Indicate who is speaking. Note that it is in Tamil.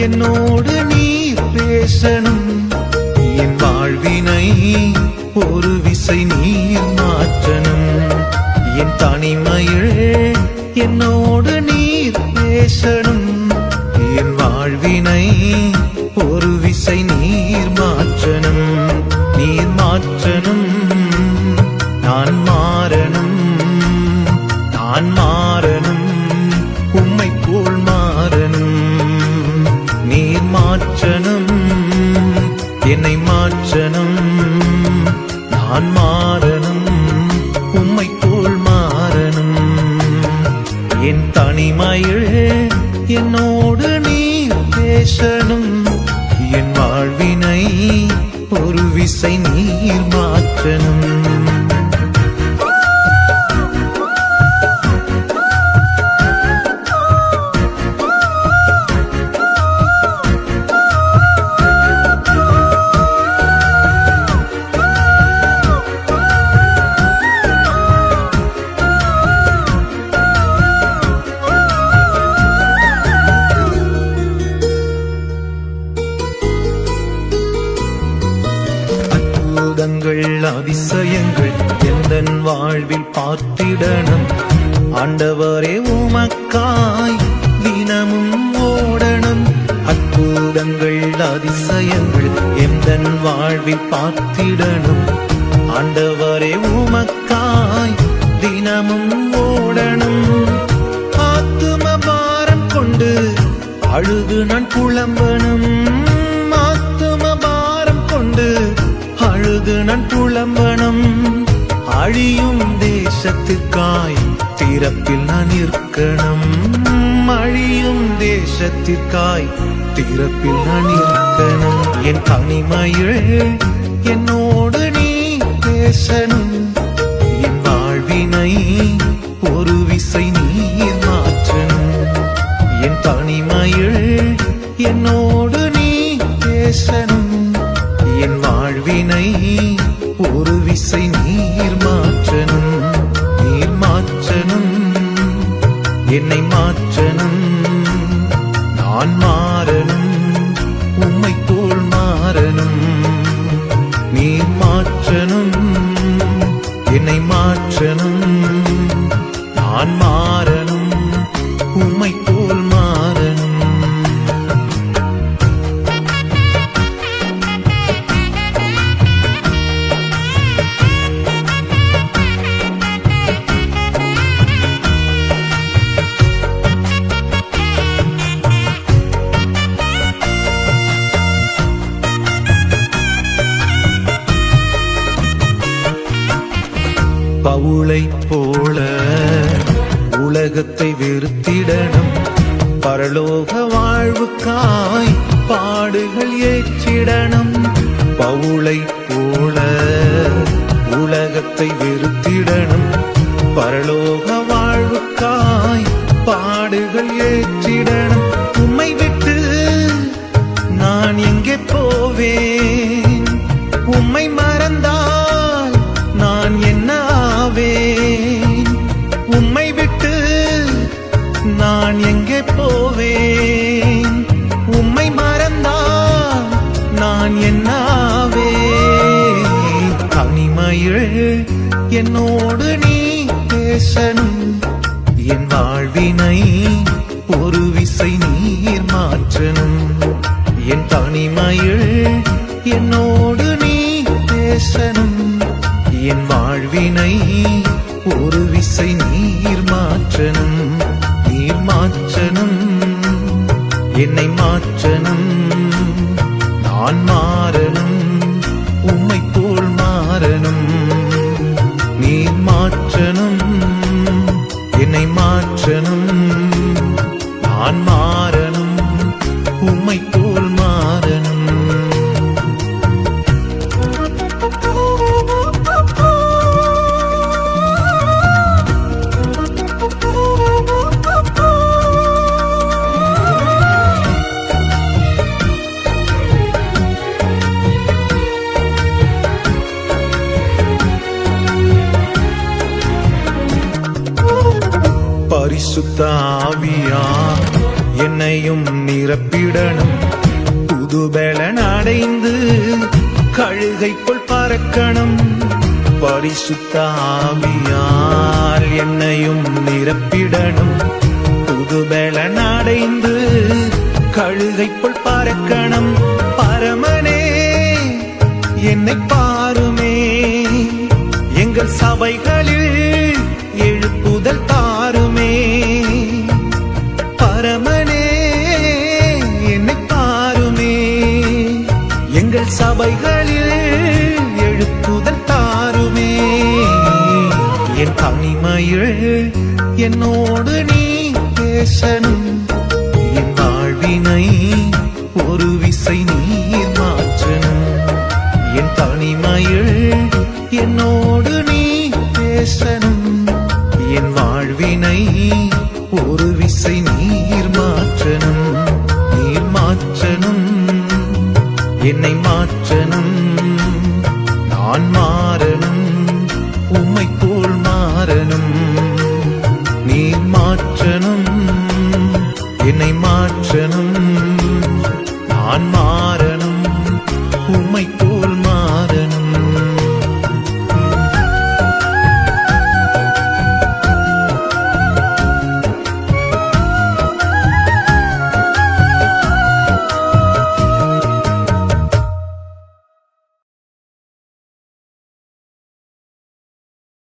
Speaker 1: என்னோடு நீர் பேசணும். என் வாழ்வினை ஒரு விசை நீர் மாற்றணும். என் தனிமையில் என்னோடு நீர் பேசணும். என் வாழ்வினை ஒரு விசை நீர் மாற்றணும். நீர் மாற்றணும். நான் மாறணும். நான் மாறணும். உம்மை போல் மாறணும். நீர் மாற்றணும். என்னை மாற்றணும். நான் மாறணும். உம்மை போல் மாறணும். என் தனிமையில் என்னோடு நீர் பேசணும். என் வாழ்வினை ஒரு விசை நீர் மாற்றணும். அதிசயங்கள் எந்தன் வாழ்வில் பார்த்திடணும். ஆண்டவரே உமக்காய் தினமும் ஓடணும். அற்புதங்கள் அதிசயங்கள் எந்தன் வாழ்வில் பார்த்திடணும். ஆண்டவரே உமக்காய் தினமும் ஓடணும். ஆத்தும பாரம் கொண்டு அழுது நான் புலம்பணும். ஆத்தும பாரம் கொண்டு அழுது நான் புலம்பணும். அழியும் தேசத்திற்காய் திறப்பில் நான் இருக்கணும். அழியும் தேசத்திற்காய் திறப்பில் நான் இருக்கணும். என் தனிமையில் என்னோடு நீ பேசணும். என் வாழ்வினை ஒரு விசை நீர் மாற்றணும். என் தனிமையில் என்னோடு நீ பேசணும். என் வாழ்வினை ஒரு விசை நீர் மாற்றணும். நீர் மாற்றணும். என்னை மாற்றணும். நான் மாறணும். உம்மை போல் மாறணும். நீர் மாற்றணும். என்னை மாற்றணும். நான் மாறணும். உம்மை போல் மாறணும். பவுலை போல உலகத்தை வெறுத்திடணும். பரலோக வாழ்வுக்காய் பாடுகள் ஏற்றிடணும். பவுலை போல உலகத்தை வெறுத்திடணும். பரலோக வாழ்வுக்காய் பாடுகள் ஏற்றிடணும். உம்மை விட்டு நான் எங்கே போவேன்? உம்மை மறந்தால் நான் என்ன ஆவேன்? உம்மை விட்டு நான் எங்கே போவேன்? உம்மை மறந்தால் நான் என்ன ஆவேன்? தனிமையில் என்னோடு நீ பேசணும். என் வாழ்வினை ஒரு விசை நீர் மாற்றணும். என் தனிமையில் என்னோடு நீ பேசணும். என் வாழ்வினை ஒரு விசை நீர் மாற்றணும். நீர் மாற்றணும். என்னை மாற்றணும். நான் மாறணும். உம்மை போல் மாறணும். நீர் மாற்றணும். என்னை மாற்றணும். நான் மாறணும். உம்மை போல் மாறணும். பரிசுத்த ஆவியா என்னை என்னையும் நிரப்பிடணும். புதுபலன் அடைந்து கழுகை போல் பறக்கணும். பரிசுத்த ஆவியால் என்னையும் நிரப்பிடணும். புதுபலன் அடைந்து கழுகை போல் பறக்கணும். பரமனே என்னை பாருமே, எங்கள் சபைகளில் எழுப்புதல் தாருமே. பரமனே என்னை பாருமே, எங்கள் சபைகளில் எழுப்புதல் தாருமே. என் தனிமையில் என்னோடு நீ பேசணும். என் வாழ்வினை ஒரு விசை நீர் மாற்றணும். என் தனிமையில் என்னோடு நீ பேசணும். என் வாழ்வினை ஒரு விசை நீர் மாற்றணும். நீர் மாற்றணும், என்னை மாற்றணும். நான் மாறணும், உம்மை போல் மாறணும். நீர் மாற்றணும், என்னை மாற்றணும். நான்